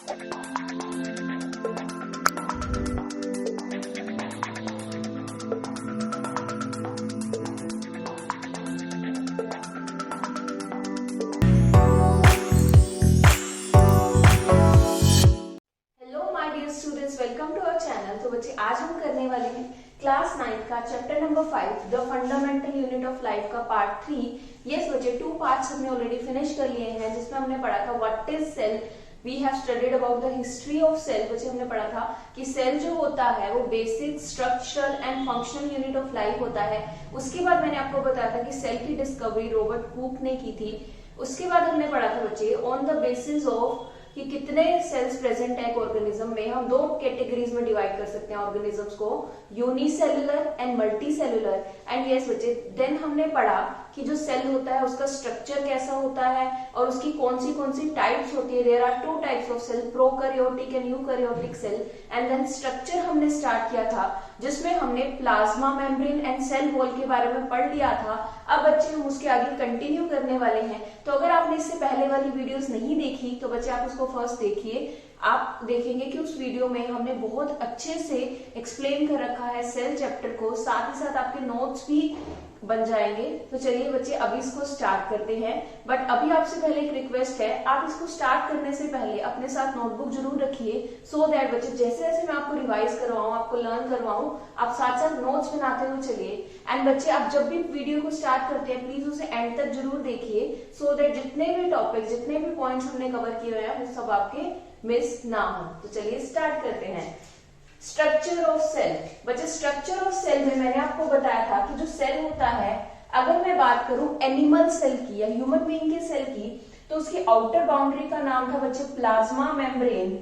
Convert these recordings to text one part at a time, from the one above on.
Welcome to our channel. तो बच्चे आज हम करने वाले हैं क्लास 9 का chapter number 5 the fundamental unit of life का पार्ट 3। यस बच्चे 2 पार्ट्स हमने ऑलरेडी फिनिश कर लिए हैं, जिसमें हमने पढ़ा था what is cell. We have studied about the history of cell. बच्चे हमने पढ़ा था कि सेल जो होता है वो basic structural and functional unit of life होता है। उसके बाद मैंने आपको बताया था कि सेल की डिस्कवरी रॉबर्ट हुक ने की थी। उसके बाद हमने पढ़ा था बच्चे ऑन द बेसिस ऑफ कि कितने सेल्स प्रेजेंट है एक ऑर्गेनिज्म में, हम 2 कैटेगरीज में डिवाइड कर सकते हैं ऑर्गेनिजम्स को, unicellular and multicellular. And yes बच्चे देन हमने पढ़ा कि जो सेल होता है उसका स्ट्रक्चर कैसा होता है और उसकी कौन सी टाइप्स होती है। There are 2 types of cell, prokaryotic and eukaryotic cell. And then structure हमने स्टार्ट किया था जिसमें हमने plasma membrane and cell wall के बारे में पढ़ लिया था। अब बच्चे हम उसके आगे कंटिन्यू करने वाले हैं। तो अगर आपने इससे पहले वाली वीडियोस नहीं देखी तो बच्चे आप उसको फर्स्ट देखिए। आप देखेंगे कि उस वीडियो में हमने बहुत अच्छे से एक्सप्लेन कर रखा है सेल चैप्टर को, साथ ही साथ आपके नोट्स भी बन जाएंगे। तो चलिए बच्चे अभी इसको स्टार्ट करते हैं। बट अभी आपसे पहले एक रिक्वेस्ट है, आप इसको स्टार्ट करने से पहले अपने साथ नोटबुक जरूर रखिए, सो दैट बच्चे जैसे जैसे मैं आपको रिवाइज करवाऊं, आपको लर्न करवाऊं, आप साथ साथ नोट्स बनाते हुए चलिए। एंड बच्चे आप जब भी वीडियो को स्टार्ट करते हैं प्लीज उसे एंड तक जरूर देखिए, सो दैट जितने भी टॉपिक जितने भी पॉइंट्स हमने कवर किए हुए हैं वो सब आपके मिस ना हो। तो चलिए स्टार्ट करते हैं। Structure of cell. बच्चे स्ट्रक्चर ऑफ सेल में मैंने आपको बताया था कि जो सेल होता है, अगर मैं बात करूं एनिमल सेल की या ह्यूमन बीइंग के सेल की, तो उसकी आउटर बाउंड्री का नाम था बच्चे प्लाज्मा मेम्ब्रेन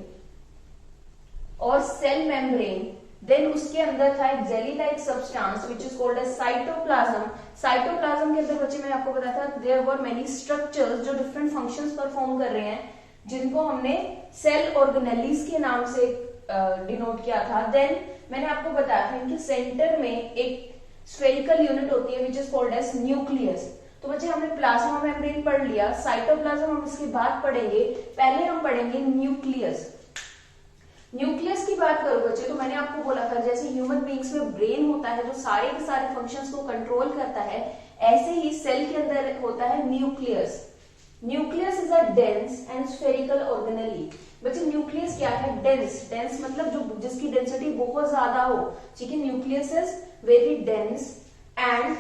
और सेल मेम्ब्रेन। देन उसके अंदर था एक jelly like substance which is called as cytoplasm. Cytoplasm के अंदर बच्चे मैंने आपको बताया था देयर वर मेनी स्ट्रक्चर्स जो डिफरेंट फंक्शंस परफॉर्म कर रहे हैं, जिनको हमने सेल ऑर्गेनेलिस के नाम से डिनोट किया था। देन मैंने आपको बताया था इनके सेंटर में एक स्फेरिकल यूनिट होती है which is called as nucleus. तो बच्चे हमने प्लाज्मा मेम्ब्रेन पढ़ लिया, साइटोप्लाज्म हम इसके बाद पढ़ेंगे, पहले हम पढ़ेंगे न्यूक्लियस। न्यूक्लियस की बात करो बच्चे तो मैंने आपको बोला था जैसे ह्यूमन बींग्स में ब्रेन होता है जो सारे के सारे फंक्शंस को कंट्रोल करता है, ऐसे ही सेल के अंदर होता है nucleus. Nucleus is a dense and spherical organelle. बच्चे न्यूक्लियस क्या है? डेंस। डेंस मतलब जो जिसकी डेंसिटी बहुत ज्यादा हो, ठीक है। Nucleus is very dense and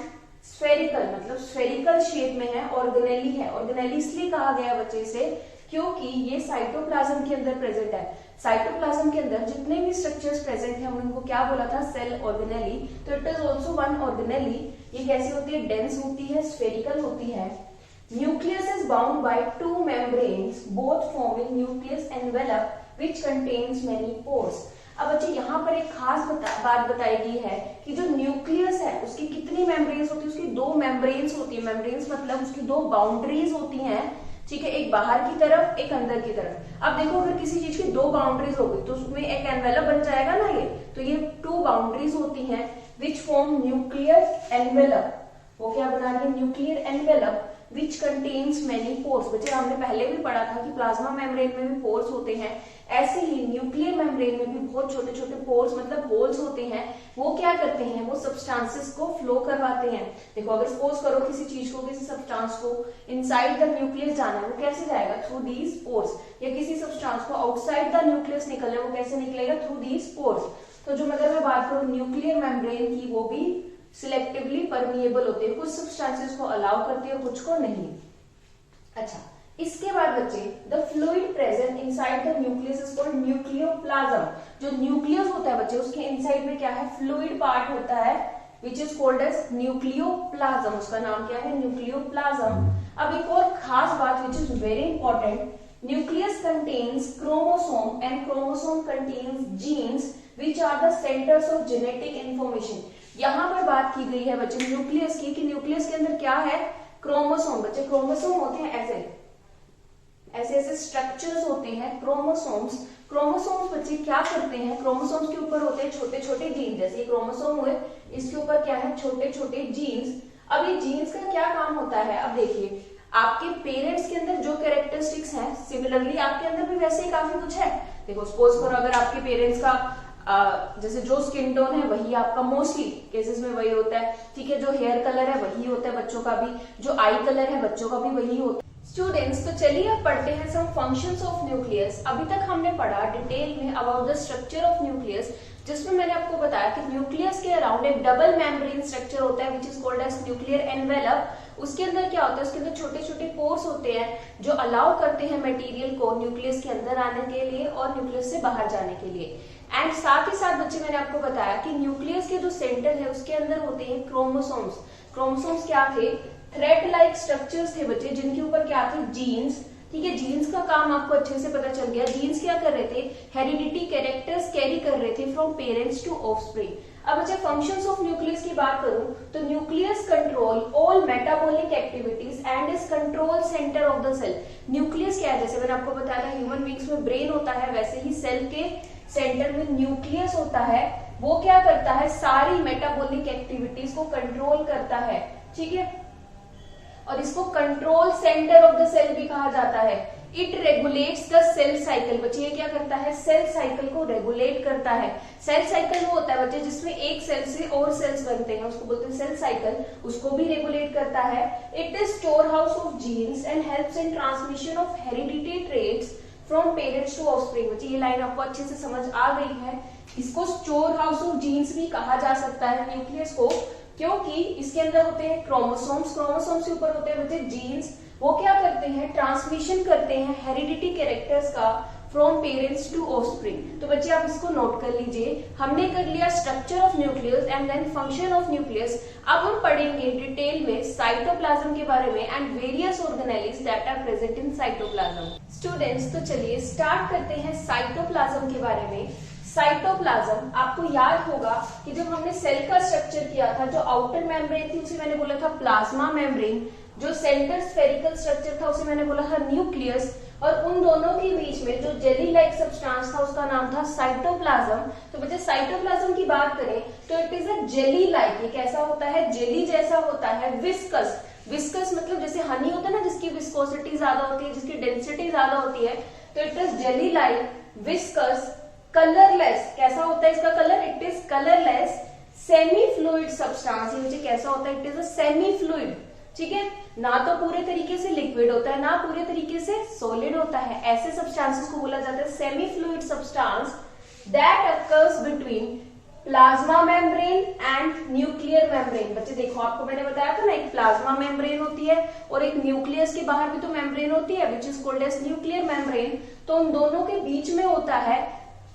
spherical मतलब स्फेरिकल शेप में है, ऑर्गेनेली है। ऑर्गेनेली इसलिए कहा गया बच्चे इसे क्योंकि ये साइटोप्लाज्म के अंदर प्रेजेंट है। साइटोप्लाज्म के अंदर जितने भी स्ट्रक्चर्स प्रेजेंट है हमने उनको क्या बोला था? Cell organelle. तो it is also one organelle. ये कैसी होती है? डेंस होती है, स्फेरिकल होती है। Nucleus is bound by 2 membranes, both forming nucleus envelope which contains many pores. अब बच्चे यहाँ पर एक खास बात बताई गई है कि जो न्यूक्लियस है उसकी कितनी मेम्ब्रेन्स होती है? उसकी 2 मेम्ब्रेन्स होती है। मेम्ब्रेन्स मतलब उसकी 2 बाउंड्रीज होती हैं, ठीक है। एक बाहर की तरफ, एक अंदर की तरफ। अब देखो अगर किसी चीज की 2 बाउंड्रीज हो गई तो उसमें एक एनवेलप बन जाएगा ना ये। तो ये 2 बाउंड्रीज होती हैं विच फॉर्म न्यूक्लियर एनवेलप। वो क्या बना रही है? Nuclear envelope which contains many pores। बच्चे हमने पहले भी पढ़ा था कि प्लाज्मा मेम्ब्रेन में भी पोर्स होते हैं, ऐसे ही न्यूक्लियर मेम्ब्रेन में भी बहुत छोटे छोटे पोर्स मतलब होल्स होते हैं। वो क्या करते हैं? वो सब्सटेंसेस को फ्लो करवाते हैं। देखो अगर सपोज करो किसी चीज को, किसी सब्सटेंस को इनसाइड द न्यूक्लियस जाना है, वो कैसे जाएगा? Through these pores. या किसी सब्सटेंस को आउटसाइड द न्यूक्लियस निकलना है, वो कैसे निकलेगा? Through these pores. तो जो अगर मैं बात करूं न्यूक्लियर मेम्ब्रेन की, वो भी सिलेक्टिवली परमिएबल होते हैं, कुछ सब्सटेंसेस को अलाउ करती है, कुछ को नहीं। अच्छा, इसके बाद बच्चे the fluid present inside the nucleus is called nucleoplasm. जो न्यूक्लियस होता है बच्चे उसके इनसाइड में क्या है? फ्लूइड पार्ट होता है which is called as nucleoplasm. उसका नाम क्या है? न्यूक्लियोप्लाज्म। अब एक और खास बात which is very important, nucleus contains chromosome and chromosome contains genes which are the centres of genetic information. यहां पर बात की गई है बच्चे न्यूक्लियस की, कि न्यूक्लियस के अंदर क्या है? क्रोमोसोम। बच्चे क्रोमोसोम होते हैं ऐसे ऐसे ऐसे स्ट्रक्चर्स होते हैं क्रोमोसोम्स। क्रोमोसोम्स बच्चे क्या करते हैं? क्रोमोसोम्स के ऊपर होते हैं छोटे छोटे जीन, जैसे ये क्रोमोसोम हुए, इसके ऊपर क्या है? छोटे छोटे जीन्स। अब ये जीन्स का क्या काम होता है? अब देखिए आपके पेरेंट्स के अंदर जो कैरेक्टरिस्टिक्स हैं सिमिलरली आपके अंदर भी वैसे ही काफी कुछ है। देखो सपोज करो अगर आपके पेरेंट्स का जैसे जो स्किन टोन है वही आपका मोस्टली केसेस में वही होता है, ठीक है, जो हेयर कलर है वही होता है बच्चों का भी, जो आई कलर है बच्चों का भी वही होता है। स्टूडेंट्स, तो चलिए अब पढ़ते हैं सम फंक्शंस ऑफ न्यूक्लियस। अभी तक हमने पढ़ा डिटेल में about the structure of nucleus, जिसमें मैंने आपको बताया कि न्यूक्लियस के अराउंड एक डबल मेम्ब्रेन स्ट्रक्चर होता है which is called as nuclear envelope. उसके अंदर क्या होता है, उसके अंदर छोटे छोटे पोर्स होते हैं जो अलाउ करते हैं मटेरियल को न्यूक्लियस के अंदर आने के लिए और न्यूक्लियस से बाहर जाने के लिए। एंड साथ ही साथ बच्चे मैंने आपको बताया कि न्यूक्लियस के जो सेंटर है उसके अंदर होते हैं क्रोमोसोम्स। क्रोमोसोम्स क्या थे, थ्रेड लाइक स्ट्रक्चर्स थे बच्चे, जिनके ऊपर क्या थे, जीन्स, ठीक है। जीन्स का काम आपको अच्छे से पता चल गया। जीन्स क्या कर रहे थे, हेरिडिटी कैरेक्टर्स कैरी कर रहे थे फ्रॉम पेरेंट्स टू ऑफस्प्रिंग। अब अच्छा फंक्शंस ऑफ न्यूक्लियस की बात करूं तो nucleus control all metabolic activities and is control centre of the cell. Nucleus क्या है, जैसे मैंने आपको बताया था ह्यूमन बींग्स में ब्रेन होता है, वैसे ही सेल के सेंटर में न्यूक्लियस होता है। वो क्या करता है, सारी मेटाबॉलिक एक्टिविटीज को कंट्रोल करता है, ठीक है, और इसको control centre of the cell भी कहा जाता है। It regulates the cell cycle. बच्चे ये क्या करता है, सेल साइकिल को रेगुलेट करता है। सेल साइकिल वो होता है बच्चे जिसमें एक सेल से और सेल्स बनते हैं, उसको बोलते हैं सेल साइकिल, उसको भी रेगुलेट करता है। It is store house of genes and helps in transmission of heredity traits from parents to offspring. बच्चे ये लाइन आपको अच्छे से समझ आ गई है। इसको स्टोर हाउस ऑफ जीन्स भी कहा जा सकता है न्यूक्लियस को, क्योंकि इसके अंदर होते हैं क्रोमोसोम्स, क्रोमोसोम्स के ऊपर होते हैं बच्चे जीन्स। वो क्या करते हैं, ट्रांसमिशन करते हैं हेरिडिटी कैरेक्टर्स का फ्रॉम पेरेंट्स टू ऑफस्प्रिंग। तो बच्चे आप इसको नोट कर लीजिए। हमने कर लिया structure of nucleus and then function of nucleus. अब हम पढ़ेंगे डिटेल में साइटोप्लाज्म के बारे में and various organelles that are present in cytoplasm. Students, तो चलिए स्टार्ट करते हैं साइटोप्लाज्म के बारे में। साइटोप्लाज्म, आपको याद होगा कि जब हमने सेल का स्ट्रक्चर किया था, जो आउटर मेम्ब्रेन थी उसे मैंने बोला था प्लाज्मा मेम्ब्रेन, जो सेंटर स्फेरिकल स्ट्रक्चर था उसे मैंने बोला था न्यूक्लियस, और उन दोनों के बीच में जो जेली लाइक सब्सटेंस था उसका नाम था साइटोप्लाज्म। तो बच्चे साइटोप्लाज्म की बात करें तो it is a jelly like, ये कैसा होता है, जेली जैसा होता है, विस्कस। विस्कस मतलब जैसे हनी होता है ना, जिसकी विस्कोसिटी ज्यादा होती है, जिसकी डेंसिटी ज्यादा होती है, तो it is jelly like, viscous, colourless. कैसा होता है इसका colour, it is colourless, semi fluid substance. ये मुझे कैसा होता है, it is a semi fluid, ठीक है, ना तो पूरे तरीके से लिक्विड होता है ना पूरे तरीके से सॉलिड होता है। ऐसे सब्सटेंसेस को बोला जाता है semi fluid substance that occurs between plasma membrane and nuclear membrane. बच्चे देखो, आपको मैंने बताया था ना, एक प्लाज्मा मेम्ब्रेन होती है और एक न्यूक्लियस के बाहर भी तो मेम्ब्रेन होती है which is called as nuclear membrane. तो उन दोनों के बीच में होता है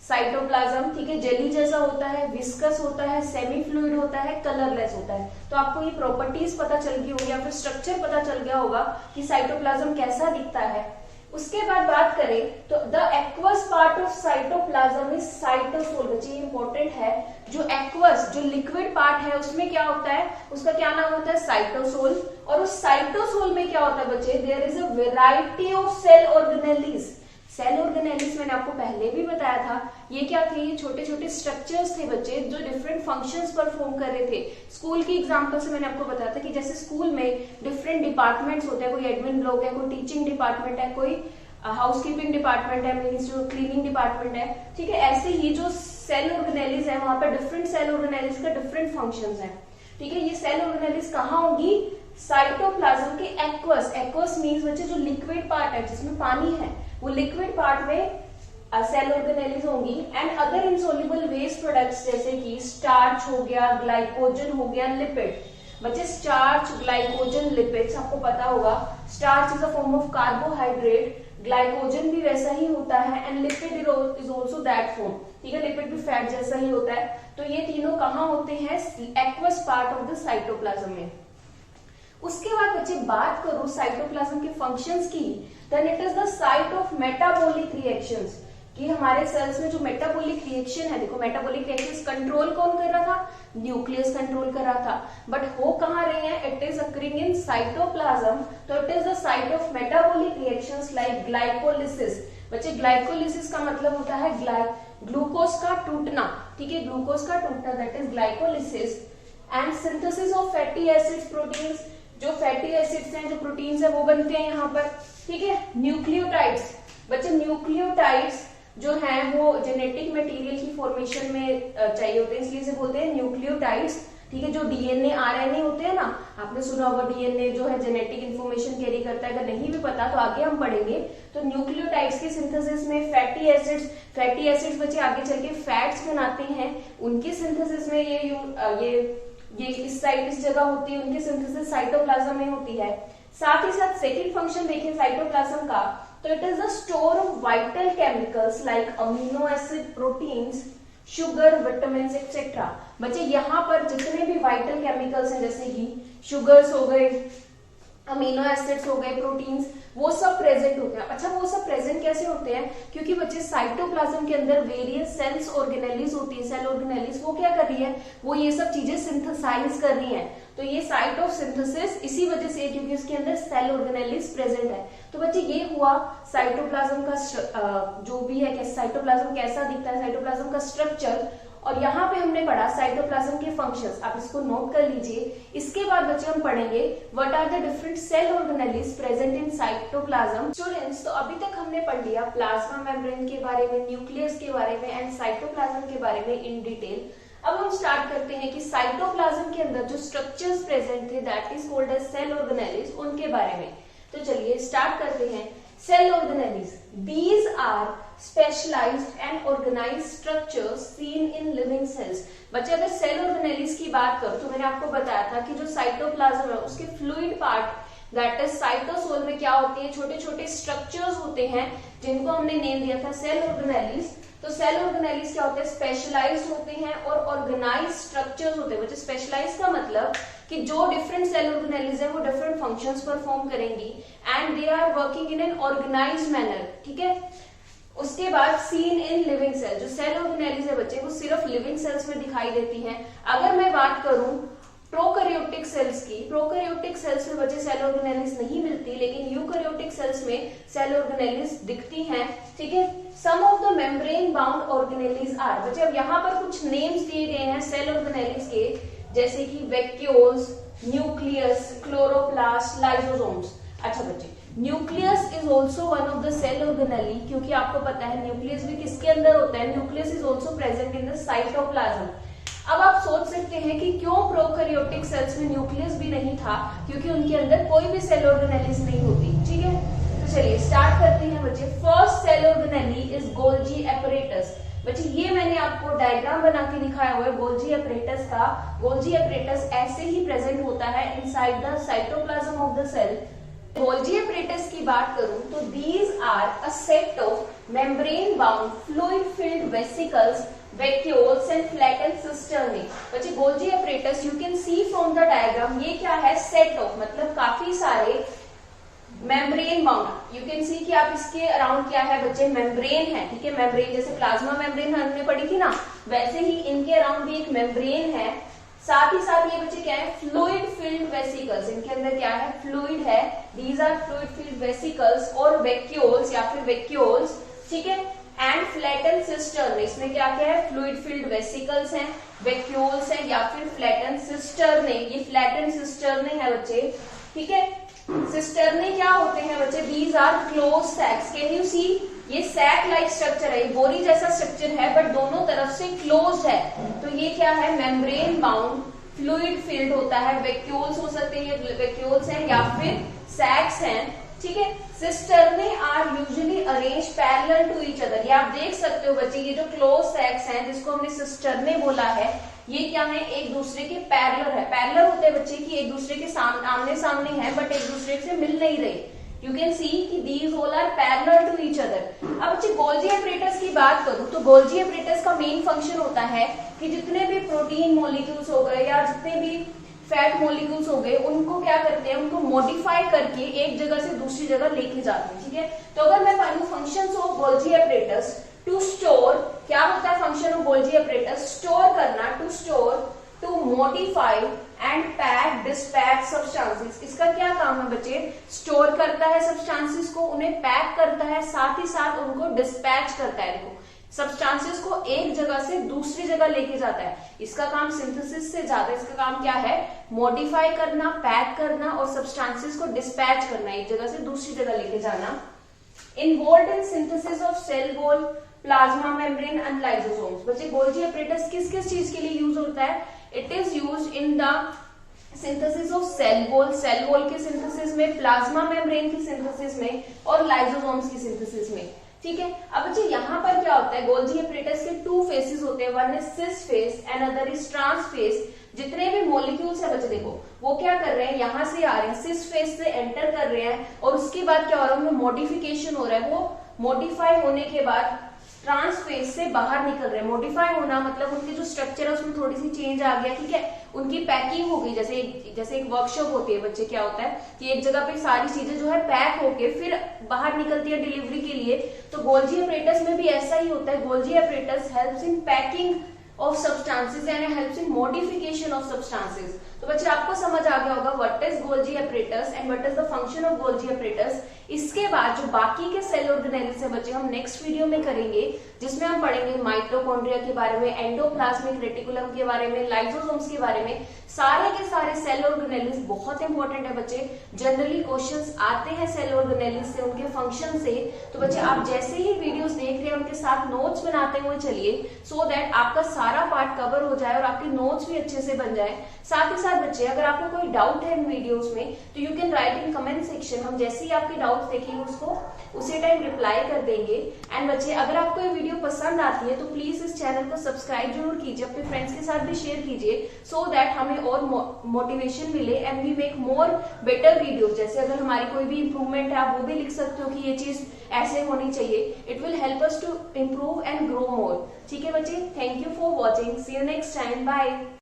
साइटोप्लाज्म, ठीक है, जेली जैसा होता है, विस्कस होता है, सेमी फ्लूइड होता है, कलरलेस होता है। तो आपको ये प्रॉपर्टीज पता चल गई होगी या फिर स्ट्रक्चर पता चल गया होगा कि साइटोप्लाज्म कैसा दिखता है। उसके बाद बात करें तो the aqueous part of cytoplasm is cytosol. बच्चे ये इंपॉर्टेंट है, जो एक्वस जो लिक्विड पार्ट है उसमें क्या होता है, उसका क्या नाम होता है, साइटोसोल। और उस साइटोसोल में क्या होता है बच्चे, there is a variety of cell organelles. Cell organelles मैंने आपको पहले भी बताया था, ये क्या थे, ये छोटे छोटे स्ट्रक्चर्स थे बच्चे जो डिफरेंट फंक्शंस परफॉर्म कर रहे थे। स्कूल की एग्जांपल से मैंने आपको बताया था कि जैसे स्कूल में डिफरेंट डिपार्टमेंट्स होते हैं, कोई एडमिन ब्लॉक है, कोई टीचिंग डिपार्टमेंट है, कोई हाउसकीपिंग डिपार्टमेंट है, मीन्स जो क्लीनिंग डिपार्टमेंट है, ठीक है। ऐसे ही जो सेल ऑर्गेनेलिस है वहां पर डिफरेंट सेल ऑर्गेनेलिस का डिफरेंट फंक्शंस है, ठीक है। ये सेल ऑर्गेनेलिस कहाँ होगी, साइटोप्लाज्म के एक्वस। एक्वस मीन्स बच्चे जो लिक्विड पार्ट है जिसमें पानी है, वो लिक्विड पार्ट में सेल ऑर्गेनेलिस होंगी। And other insoluble waste products जैसे कि स्टार्च हो गया, ग्लाइकोजन हो गया, लिपिड। बच्चे स्टार्च, ग्लाइकोजन, लिपिड्स आपको पता होगा, starch is a form of carbohydrate, glycogen भी वैसा ही होता है, and lipid is also that form, ठीक है, लिपिड भी फैट जैसा ही होता है। तो ये तीनों कहाँ होते हैं, aqueous part of the cytoplasm में। उसके बाद बच्चे बात करो साइटोप्लाज्म के फंक्शंस की, then it is the site of metabolic reactions, कि हमारे सेल्स में जो मेटाबॉलिक रिएक्शन है, देखो मेटाबॉलिक रिएक्शंस कंट्रोल कौन कर रहा था, न्यूक्लियस कंट्रोल कर रहा था, बट हो कहाँ रहे हैं, it is occurring in cytoplasm. तो it is the site of metabolic reactions like glycolysis. बच्चे ग्लाइकोलिसिस का मतलब होता है ग्लूकोज का टूटना, ठीक है, ग्लूकोज का टूटना, that is glycolysis. And synthesis of fatty acids, proteins, जो फैटी एसिड्स हैं, जो प्रोटीन्स है वो बनते हैं यहाँ पर, ठीक है। न्यूक्लियोटाइड्स, बच्चे न्यूक्लियोटाइड्स जो हैं वो जेनेटिक मटेरियल की फॉर्मेशन में चाहिए होते हैं, इसलिए इसे बोलते हैं न्यूक्लियोटाइड्स, ठीक है। जो डीएनए आरएनए होते हैं ना, आपने सुना होगा डीएनए जो है जेनेटिक इन्फॉर्मेशन कैरी करता है, अगर नहीं भी पता तो आगे हम पढ़ेंगे। तो न्यूक्लियोटाइड्स के सिंथेसिस में फैटी एसिड्स बच्चे आगे चल के फैट्स बनाते हैं, उनके सिंथेसिस में ये इस साइड इस जगह होती है, उनकी सिंथेसिस साइटोप्लाज्म में होती है। साथ ही साथ सेकेंड फंक्शन देखें साइटोप्लाज्म का, तो it is the store of vital chemicals like amino acid, proteins, sugar, vitamin etcetera. बच्चे यहाँ पर जितने भी वाइटल केमिकल्स हैं, जैसे कि शुगर्स हो गए, अमीनो एसिड्स हो गए, प्रोटीन्स, वो सब प्रेजेंट होते हैं। अच्छा, वो सब प्रेजेंट कैसे होते हैं? क्योंकि बच्चे साइटोप्लाज्म के अंदर वेरियस सेल्स ऑर्गेनेलिस होती है, सेल ऑर्गेनेलिस, वो क्या कर रही है, वो ये सब चीजें सिंथेसाइज कर रही हैं। तो ये साइट ऑफ सिंथेसिस इसी वजह से है क्योंकि उसके अंदर सेल ऑर्गेनेलिस प्रेजेंट है। तो बच्चे ये हुआ साइटोप्लाज्म का जो भी है, साइटोप्लाज्म कैसा दिखता है, साइटोप्लाज्म का स्ट्रक्चर। और यहाँ पे हमने पढ़ा साइटोप्लाज्म के फंक्शंस, आप इसको नोट कर लीजिए। इसके बाद बच्चे हम पढ़ेंगे what are the different cell organelles present in cytoplasm. Students, तो अभी तक हमने पढ़ लिया प्लाज्मा मेम्ब्रेन के बारे में, न्यूक्लियस के बारे में एंड साइटोप्लाज्म के बारे में इन डिटेल। अब हम स्टार्ट करते हैं कि साइटोप्लाज्म के अंदर जो स्ट्रक्चर्स प्रेजेंट थे that is called as cell organelles, उनके बारे में। तो चलिए स्टार्ट करते हैं। Cell organelles, these are specialized and organized structures seen in living cells। बच्चे अगर सेल ऑर्गेनेलिस की बात करो तो मैंने आपको बताया था कि जो साइटोप्लाज्म है उसके fluid part that is cytosol में क्या होती है, छोटे छोटे स्ट्रक्चर्स होते हैं जिनको हमने नेम दिया था सेल ऑर्गेनेलिस। तो सेल ऑर्गेनेलिस क्या होते हैं, स्पेशलाइज्ड होते हैं और ऑर्गेनाइज्ड स्ट्रक्चर्स होते हैं। बच्चे स्पेशलाइज्ड का मतलब कि जो डिफरेंट सेल ऑर्गेनेलिस है वो डिफरेंट फंक्शंस परफॉर्म करेंगी and they are working in an organised manner, ठीक है। उसके बाद सीन इन लिविंग सेल, जो सेल ऑर्गेनेलिस है बच्चे वो सिर्फ लिविंग सेल्स में दिखाई देती हैं। अगर मैं बात करूं प्रोकैरियोटिक सेल्स की, प्रोकैरियोटिक सेल्स में बच्चे सेल ऑर्गेनेलिस नहीं मिलती, लेकिन यूकैरियोटिक सेल्स में सेल ऑर्गेनेलिस दिखती हैं, ठीक है। Some of the membrane bound organelles are, बच्चे अब यहाँ पर कुछ नेम्स दिए गए हैं सेल ऑर्गेनेलिस के, जैसे कि वैक्यूल्स, न्यूक्लियस, क्लोरोप्लास्ट, लाइसोसोम्स। अच्छा बच्चे, nucleus is also one of the cell organelle, क्योंकि आपको पता है न्यूक्लियस भी किसके अंदर होता है, nucleus is also present in the cytoplasm. अब आप सोच सकते हैं कि क्यों प्रोकैरियोटिक सेल्स में न्यूक्लियस भी नहीं था, क्योंकि उनके अंदर कोई भी सेल ऑर्गेनेलिस नहीं होती, ठीक है। तो चलिए स्टार्ट करते हैं बच्चे। First cell organelle is Golgi apparatus. बच्चे ये मैंने आपको डायग्राम बना के दिखाया हुआ है गोल्जी एपरेटस का। गोल्जी एपरेटस ऐसे ही प्रेजेंट होता है inside the cytoplasm of the cell. Golgi apparatus की बात करूं तो these are a set of membrane bound fluid filled vesicles, vacuoles and flattened cisternae। बच्चे Golgi apparatus you can see from the diagram, ये क्या है, सेट ऑफ मतलब काफी सारे membrane bound. You can see कि आप इसके अराउंड क्या है बच्चे, मेम्ब्रेन है, ठीक है। मेम्ब्रेन जैसे प्लाज्मा मेम्ब्रेन हमने पढ़ी थी ना, वैसे ही इनके अराउंड भी एक मेम्ब्रेन है। साथ ही साथ ये बच्चे क्या है, फ्लूइड फिल्ड वेसिकल्स, इनके अंदर क्या है, फ्लूइड है। These are fluid filled vesicles और वैक्यूल्स या फिर वैक्यूल्स, ठीक है। एंड फ्लैटन सिस्टर्न, इसमें क्या क्या है, फ्लूइड फिल्ड वेसिकल्स हैं, वैक्यूल्स हैं या फिर फ्लैटन सिस्टर्ने। ये फ्लैटन सिस्टर्ने है बच्चे, ठीक है। सिस्टर्ने क्या होते हैं बच्चे, these are closed sacs. Can you see, ये सैक लाइक स्ट्रक्चर है, बोरी जैसा स्ट्रक्चर है बट दोनों तरफ से क्लोज है। तो ये क्या है, मेम्ब्रेन बाउंड फ्लूइड फिल्ड होता है। वैक्यूल्स हो सकते हैं, ये वैक्यूल्स हैं या फिर सैक्स हैं, ठीक है। Cisternae are usually arrange parallel to each other. ये आप देख सकते हो बच्चे, ये जो क्लोज सैक्स हैं जिसको हमने सिस्टर्ने बोला है, ये क्या है, एक दूसरे के पैरेलल है। पैरेलल होते हैं बच्चे कि एक दूसरे के आमने सामने है बट एक दूसरे से मिल नहीं रहे। यू कैन सी कि these all are parallel to each other. अब बच्चे गोल्जी एपरेटस की बात करूं तो गोल्जी एपरेटस का मेन फंक्शन होता है कि जितने भी प्रोटीन मॉलिक्यूल्स हो गए या जितने भी फैट मॉलिक्यूल्स हो गए, उनको क्या करते हैं, उनको मॉडिफाई करके एक जगह से दूसरी जगह लेके जाते हैं, ठीक है। तो अगर मैं पढ़ूं functions of Golgi apparatus, to store, क्या होता है function of Golgi apparatus, store करना, to store, to modify and pack dispatch substances. इसका क्या काम है बच्चे, स्टोर करता है सब्सटेंसेस को, उन्हें पैक करता है, साथ ही साथ उनको डिस्पैच करता है। देखो सब्सटेंसेस को एक जगह से दूसरी जगह लेके जाता है। इसका काम सिंथेसिस से ज्यादा इसका काम क्या है, मॉडिफाई करना, पैक करना और सब्सटेंसेस को डिस्पैच करना, एक जगह से दूसरी जगह लेके जाना। Involve in synthesis of cell wall, plasma membrane and lysosomes. बच्चे गोल्जी एपरेटस किस किस चीज के लिए यूज होता है? It is use in the synthesis of cell wall, cell wall के सिंथेसिस में, प्लाज्मा मेम्ब्रेन की सिंथेसिस में और लाइसोसोम्स की सिंथेसिस में। ठीक है, अब बच्चे यहाँ पर क्या होता है, गोल्जी एपरेटस के टू फेसेस होते हैं, one is cis face and other is trans face. जितने भी मॉलिक्यूल्स है बच्चे देखो वो क्या कर रहे हैं, यहां से आ रहे हैं, सिस फेस से एंटर कर रहे हैं और उसके बाद क्या हो रहा है, उनमें मॉडिफिकेशन हो रहा है। वो मॉडिफाई होने के बाद ट्रांस फेज से बाहर निकल रहे हैं। मॉडिफाई होना मतलब उनकी जो स्ट्रक्चर है उसमें थोड़ी सी चेंज आ गया, ठीक है, उनकी पैकिंग हो गई। जैसे एक वर्कशॉप होती है बच्चे, क्या होता है कि एक जगह पे सारी चीजें जो है पैक होके फिर बाहर निकलती है डिलीवरी के लिए। तो गोल्जी एपरेटस में भी ऐसा ही होता है। Golgi apparatus helps in packing of substances and helps in modification of substances. तो बच्चे आपको समझ आ गया होगा what is Golgi apparatus and what is the function of Golgi apparatus. इसके बाद जो बाकी के सेल ऑर्गेनेल्स है बच्चे हम नेक्स्ट वीडियो में करेंगे, जिसमें हम पढ़ेंगे माइटोकॉन्ड्रिया के बारे में, एंडोप्लाज्मिक रेटिकुलम के बारे में, लाइसोसोम्स के बारे में। सारे के सारे सेल ऑर्गेनेल्स बहुत इंपॉर्टेंट है बच्चे, जनरली क्वेश्चंस आते हैं सेल ऑर्गेनेल्स से, उनके फंक्शन से। तो बच्चे आप जैसे ही वीडियोस देख रहे हैं उनके साथ नोट्स बनाते हुए चलिए, सो दैट आपका सारा पार्ट कवर हो जाए और आपके नोट्स भी अच्छे से बन जाए। साथ ही साथ बच्चे अगर आपको कोई डाउट है इन वीडियोस में तो you can write in comment section, हम जैसे ही आपके डाउट देखेंगे उसको उसी टाइम रिप्लाई कर देंगे। एंड बच्चे अगर आपको ये वीडियो पसंद आती है तो प्लीज इस चैनल को सब्सक्राइब जरूर कीजिए, अपने फ्रेंड्स के साथ भी शेयर कीजिए, सो दैट हमें और मोटिवेशन मिले and we make more better videos. जैसे अगर हमारी कोई भी इंप्रूवमेंट है आप वो भी लिख सकते हो कि ये चीज ऐसे होनी चाहिए। It will help us to improve and grow more. ठीक है बच्चे, thank you for watching, see you next time, bye.